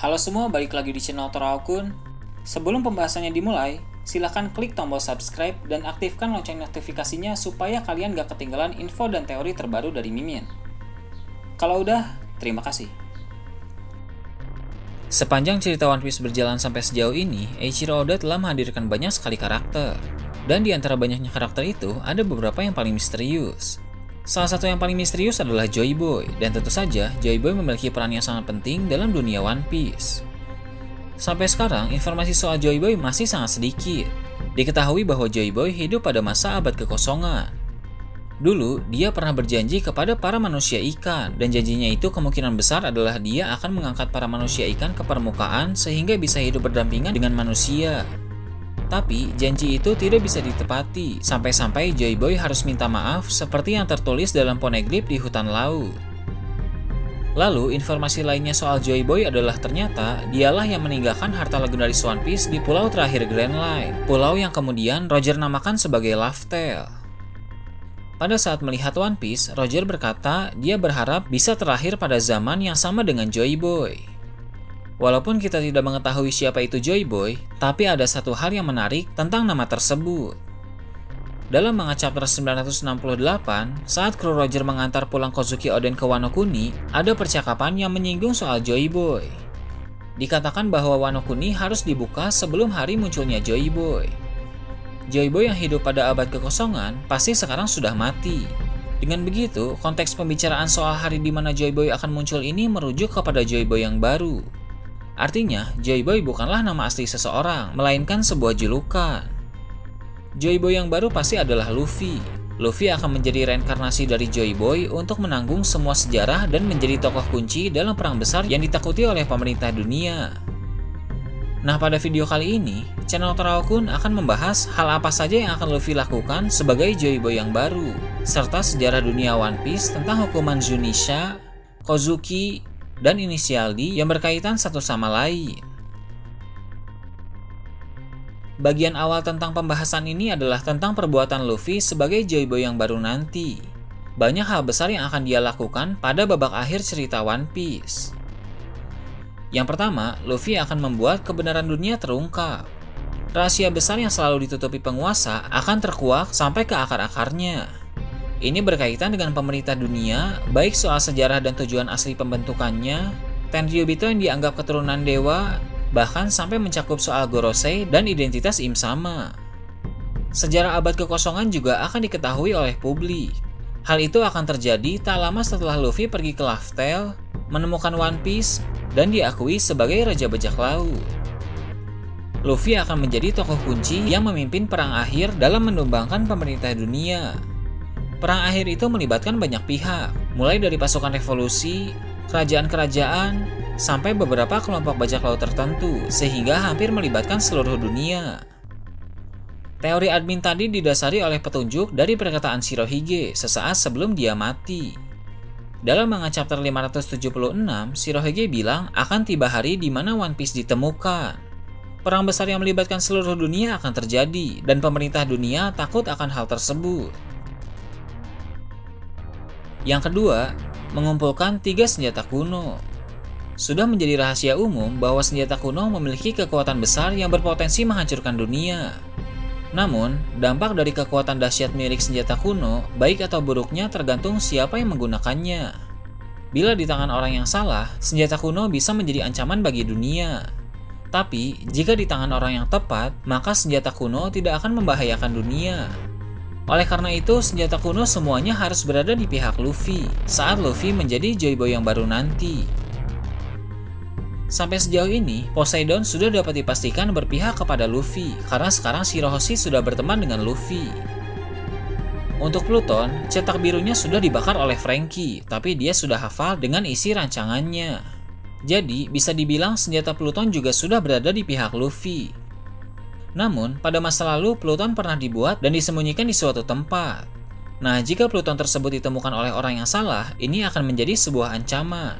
Halo semua, balik lagi di channel Toraokun. Sebelum pembahasannya dimulai, silahkan klik tombol subscribe dan aktifkan lonceng notifikasinya supaya kalian gak ketinggalan info dan teori terbaru dari Mimin. Kalau udah, terima kasih. Sepanjang cerita One Piece berjalan sampai sejauh ini, Eiichiro Oda telah menghadirkan banyak sekali karakter. Dan di antara banyaknya karakter itu, ada beberapa yang paling misterius. Salah satu yang paling misterius adalah Joy Boy, dan tentu saja Joy Boy memiliki peran yang sangat penting dalam dunia One Piece. Sampai sekarang, informasi soal Joy Boy masih sangat sedikit. Diketahui bahwa Joy Boy hidup pada masa abad kekosongan. Dulu, dia pernah berjanji kepada para manusia ikan, dan janjinya itu kemungkinan besar adalah dia akan mengangkat para manusia ikan ke permukaan sehingga bisa hidup berdampingan dengan manusia. Tapi, janji itu tidak bisa ditepati, sampai-sampai Joy Boy harus minta maaf seperti yang tertulis dalam poneglyph di hutan laut. Lalu, informasi lainnya soal Joy Boy adalah ternyata dialah yang meninggalkan harta legendaris One Piece di pulau terakhir Grand Line, pulau yang kemudian Roger namakan sebagai Laugh Tale. Pada saat melihat One Piece, Roger berkata dia berharap bisa terakhir pada zaman yang sama dengan Joy Boy. Walaupun kita tidak mengetahui siapa itu Joy Boy, tapi ada satu hal yang menarik tentang nama tersebut. Dalam manga chapter 968, saat kru Roger mengantar pulang Kozuki Oden ke Wano Kuni, ada percakapan yang menyinggung soal Joy Boy. Dikatakan bahwa Wano Kuni harus dibuka sebelum hari munculnya Joy Boy. Joy Boy yang hidup pada abad kekosongan pasti sekarang sudah mati. Dengan begitu, konteks pembicaraan soal hari di mana Joy Boy akan muncul ini merujuk kepada Joy Boy yang baru. Artinya, Joy Boy bukanlah nama asli seseorang, melainkan sebuah julukan. Joy Boy yang baru pasti adalah Luffy. Luffy akan menjadi reinkarnasi dari Joy Boy untuk menanggung semua sejarah dan menjadi tokoh kunci dalam perang besar yang ditakuti oleh pemerintah dunia. Nah, pada video kali ini, channel Toraokun akan membahas hal apa saja yang akan Luffy lakukan sebagai Joy Boy yang baru, serta sejarah dunia One Piece tentang hukuman Zunisha, Kozuki, dan inisial D yang berkaitan satu sama lain. Bagian awal tentang pembahasan ini adalah tentang perbuatan Luffy sebagai Joy Boy yang baru nanti. Banyak hal besar yang akan dia lakukan pada babak akhir cerita One Piece. Yang pertama, Luffy akan membuat kebenaran dunia terungkap. Rahasia besar yang selalu ditutupi penguasa akan terkuak sampai ke akar-akarnya. Ini berkaitan dengan pemerintah dunia, baik soal sejarah dan tujuan asli pembentukannya, Tenryubito yang dianggap keturunan dewa, bahkan sampai mencakup soal Gorosei dan identitas Im Sama. Sejarah abad kekosongan juga akan diketahui oleh publik. Hal itu akan terjadi tak lama setelah Luffy pergi ke Laugh Tale, menemukan One Piece, dan diakui sebagai Raja Bajak Laut. Luffy akan menjadi tokoh kunci yang memimpin perang akhir dalam menumbangkan pemerintah dunia. Perang akhir itu melibatkan banyak pihak, mulai dari pasukan revolusi, kerajaan-kerajaan, sampai beberapa kelompok bajak laut tertentu, sehingga hampir melibatkan seluruh dunia. Teori admin tadi didasari oleh petunjuk dari perkataan Shirohige sesaat sebelum dia mati. Dalam manga chapter 576, Shirohige bilang akan tiba hari di mana One Piece ditemukan. Perang besar yang melibatkan seluruh dunia akan terjadi, dan pemerintah dunia takut akan hal tersebut. Yang kedua, mengumpulkan 3 senjata kuno. Sudah menjadi rahasia umum bahwa senjata kuno memiliki kekuatan besar yang berpotensi menghancurkan dunia. Namun, dampak dari kekuatan dahsyat milik senjata kuno, baik atau buruknya tergantung siapa yang menggunakannya. Bila di tangan orang yang salah, senjata kuno bisa menjadi ancaman bagi dunia. Tapi, jika di tangan orang yang tepat, maka senjata kuno tidak akan membahayakan dunia. Oleh karena itu, senjata kuno semuanya harus berada di pihak Luffy saat Luffy menjadi Joy Boy yang baru nanti. Sampai sejauh ini, Poseidon sudah dapat dipastikan berpihak kepada Luffy karena sekarang Shirahoshi sudah berteman dengan Luffy. Untuk Pluton, cetak birunya sudah dibakar oleh Franky, tapi dia sudah hafal dengan isi rancangannya. Jadi, bisa dibilang senjata Pluton juga sudah berada di pihak Luffy. Namun, pada masa lalu Pluton pernah dibuat dan disembunyikan di suatu tempat. Nah, jika Pluton tersebut ditemukan oleh orang yang salah, ini akan menjadi sebuah ancaman.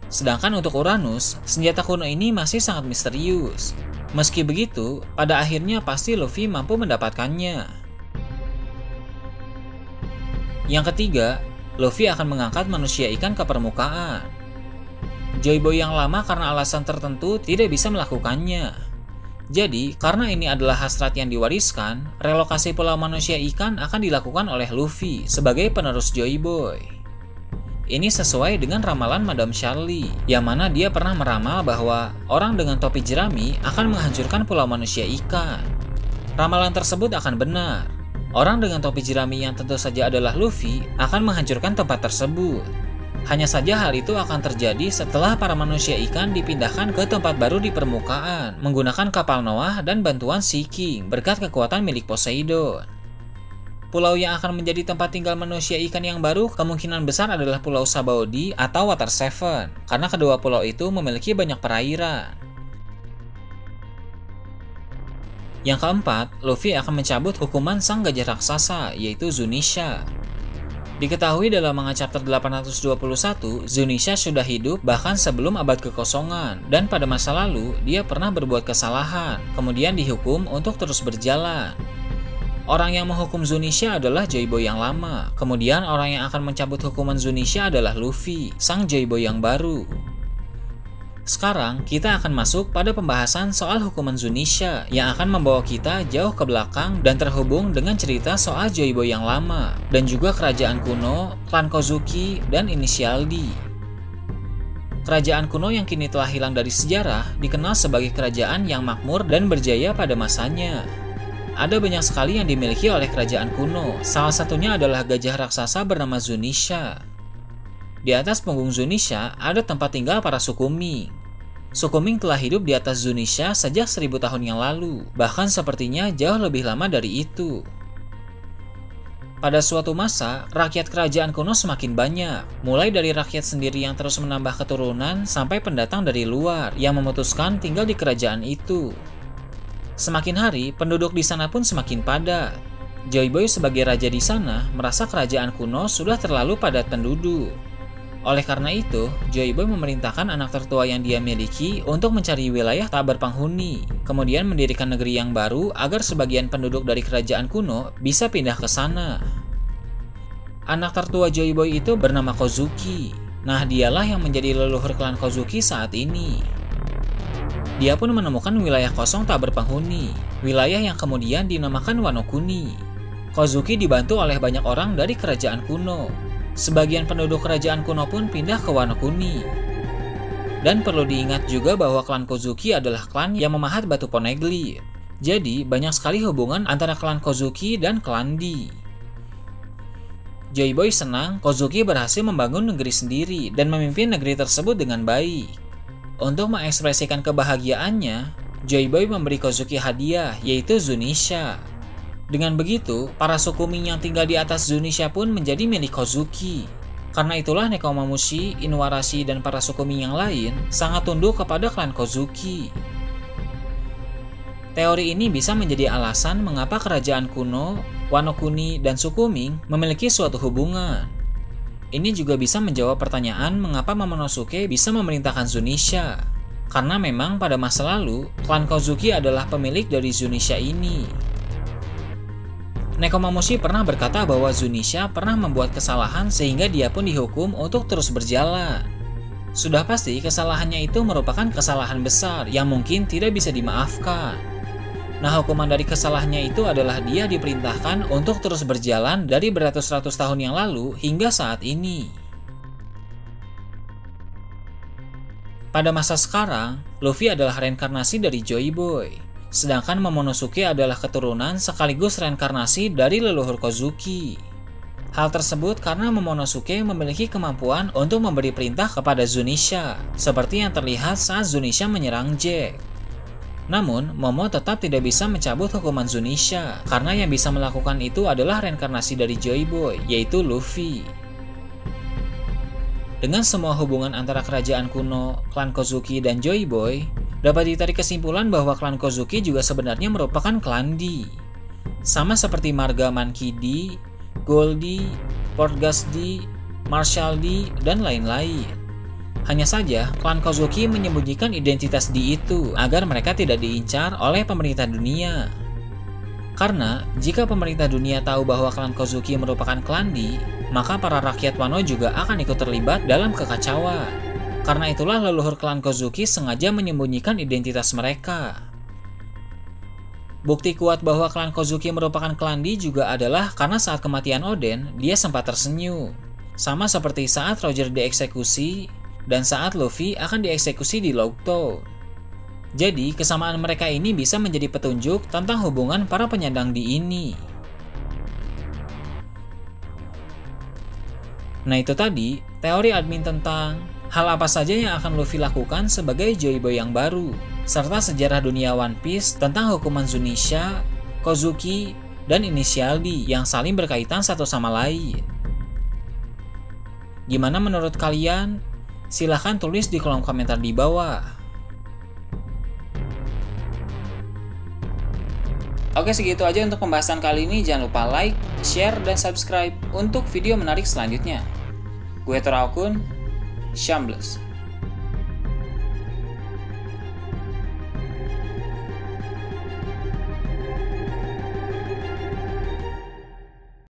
Sedangkan untuk Uranus, senjata kuno ini masih sangat misterius. Meski begitu, pada akhirnya pasti Luffy mampu mendapatkannya. Yang ketiga, Luffy akan mengangkat manusia ikan ke permukaan. Joy Boy yang lama karena alasan tertentu tidak bisa melakukannya. Jadi, karena ini adalah hasrat yang diwariskan, relokasi Pulau Manusia Ikan akan dilakukan oleh Luffy sebagai penerus Joy Boy. Ini sesuai dengan ramalan Madame Charlie, yang mana dia pernah meramal bahwa orang dengan topi jerami akan menghancurkan Pulau Manusia Ikan. Ramalan tersebut akan benar. Orang dengan topi jerami yang tentu saja adalah Luffy akan menghancurkan tempat tersebut. Hanya saja hal itu akan terjadi setelah para manusia ikan dipindahkan ke tempat baru di permukaan menggunakan kapal Noah dan bantuan Sea King berkat kekuatan milik Poseidon. Pulau yang akan menjadi tempat tinggal manusia ikan yang baru kemungkinan besar adalah Pulau Sabaody atau Water 7 karena kedua pulau itu memiliki banyak perairan. Yang keempat, Luffy akan mencabut hukuman sang gajah raksasa yaitu Zunisha. Diketahui dalam manga chapter 821, Zunisha sudah hidup bahkan sebelum abad kekosongan, dan pada masa lalu dia pernah berbuat kesalahan, kemudian dihukum untuk terus berjalan. Orang yang menghukum Zunisha adalah Joy Boy yang lama, kemudian orang yang akan mencabut hukuman Zunisha adalah Luffy, sang Joy Boy yang baru. Sekarang kita akan masuk pada pembahasan soal hukuman Zunisha yang akan membawa kita jauh ke belakang dan terhubung dengan cerita soal Joy Boy yang lama dan juga kerajaan kuno, klan Kozuki, dan inisial D. Kerajaan kuno yang kini telah hilang dari sejarah dikenal sebagai kerajaan yang makmur dan berjaya pada masanya. Ada banyak sekali yang dimiliki oleh kerajaan kuno, salah satunya adalah gajah raksasa bernama Zunisha. Di atas punggung Zunisha ada tempat tinggal para suku Ming. Suku Ming telah hidup di atas Zunisha sejak 1000 tahun yang lalu, bahkan sepertinya jauh lebih lama dari itu. Pada suatu masa, rakyat kerajaan kuno semakin banyak, mulai dari rakyat sendiri yang terus menambah keturunan sampai pendatang dari luar yang memutuskan tinggal di kerajaan itu. Semakin hari, penduduk di sana pun semakin padat. Joy Boy sebagai raja di sana merasa kerajaan kuno sudah terlalu padat penduduk. Oleh karena itu, Joy Boy memerintahkan anak tertua yang dia miliki untuk mencari wilayah tak berpenghuni, kemudian mendirikan negeri yang baru agar sebagian penduduk dari kerajaan kuno bisa pindah ke sana. Anak tertua Joy Boy itu bernama Kozuki. Nah, dialah yang menjadi leluhur klan Kozuki saat ini. Dia pun menemukan wilayah kosong tak berpenghuni, wilayah yang kemudian dinamakan Wano Kuni. Kozuki dibantu oleh banyak orang dari kerajaan kuno. Sebagian penduduk kerajaan kuno pun pindah ke Wano Kuni. Dan perlu diingat juga bahwa klan Kozuki adalah klan yang memahat batu poneglyph. Jadi, banyak sekali hubungan antara klan Kozuki dan klan D. Joy Boy senang Kozuki berhasil membangun negeri sendiri dan memimpin negeri tersebut dengan baik. Untuk mengekspresikan kebahagiaannya, Joy Boy memberi Kozuki hadiah, yaitu Zunisha. Dengan begitu, para suku Ming yang tinggal di atas Zunisha pun menjadi milik Kozuki. Karena itulah Nekomamushi, Inuarashi, dan para suku Ming yang lain sangat tunduk kepada klan Kozuki. Teori ini bisa menjadi alasan mengapa kerajaan kuno, Wano Kuni, dan suku Ming memiliki suatu hubungan. Ini juga bisa menjawab pertanyaan mengapa Momonosuke bisa memerintahkan Zunisha. Karena memang pada masa lalu, klan Kozuki adalah pemilik dari Zunisha ini. Nekomamushi pernah berkata bahwa Zunisha pernah membuat kesalahan sehingga dia pun dihukum untuk terus berjalan. Sudah pasti kesalahannya itu merupakan kesalahan besar yang mungkin tidak bisa dimaafkan. Nah, hukuman dari kesalahannya itu adalah dia diperintahkan untuk terus berjalan dari beratus-ratus tahun yang lalu hingga saat ini. Pada masa sekarang, Luffy adalah reinkarnasi dari Joy Boy. Sedangkan Momonosuke adalah keturunan sekaligus reinkarnasi dari leluhur Kozuki. Hal tersebut karena Momonosuke memiliki kemampuan untuk memberi perintah kepada Zunisha, seperti yang terlihat saat Zunisha menyerang Jack. Namun, Momo tetap tidak bisa mencabut hukuman Zunisha, karena yang bisa melakukan itu adalah reinkarnasi dari Joy Boy, yaitu Luffy. Dengan semua hubungan antara kerajaan kuno, klan Kozuki, dan Joy Boy, dapat ditarik kesimpulan bahwa klan Kozuki juga sebenarnya merupakan klan D. Sama seperti marga Monkey D, Gold-D, Portgas D, Marshall D, dan lain-lain. Hanya saja, klan Kozuki menyembunyikan identitas D itu agar mereka tidak diincar oleh pemerintah dunia. Karena, jika pemerintah dunia tahu bahwa klan Kozuki merupakan klan D, maka para rakyat Wano juga akan ikut terlibat dalam kekacauan. Karena itulah leluhur klan Kozuki sengaja menyembunyikan identitas mereka. Bukti kuat bahwa klan Kozuki merupakan klan Lee juga adalah karena saat kematian Oden, dia sempat tersenyum. Sama seperti saat Roger dieksekusi, dan saat Luffy akan dieksekusi di Lockdown. Jadi, kesamaan mereka ini bisa menjadi petunjuk tentang hubungan para penyandang Di ini. Nah itu tadi, teori admin tentang hal apa saja yang akan Luffy lakukan sebagai Joy Boy yang baru, serta sejarah dunia One Piece tentang hukuman Zunisha, Kozuki, dan inisial D yang saling berkaitan satu sama lain. Gimana menurut kalian? Silahkan tulis di kolom komentar di bawah. Oke, segitu aja untuk pembahasan kali ini. Jangan lupa like, share, dan subscribe untuk video menarik selanjutnya. Gue Toraokun, Shambles.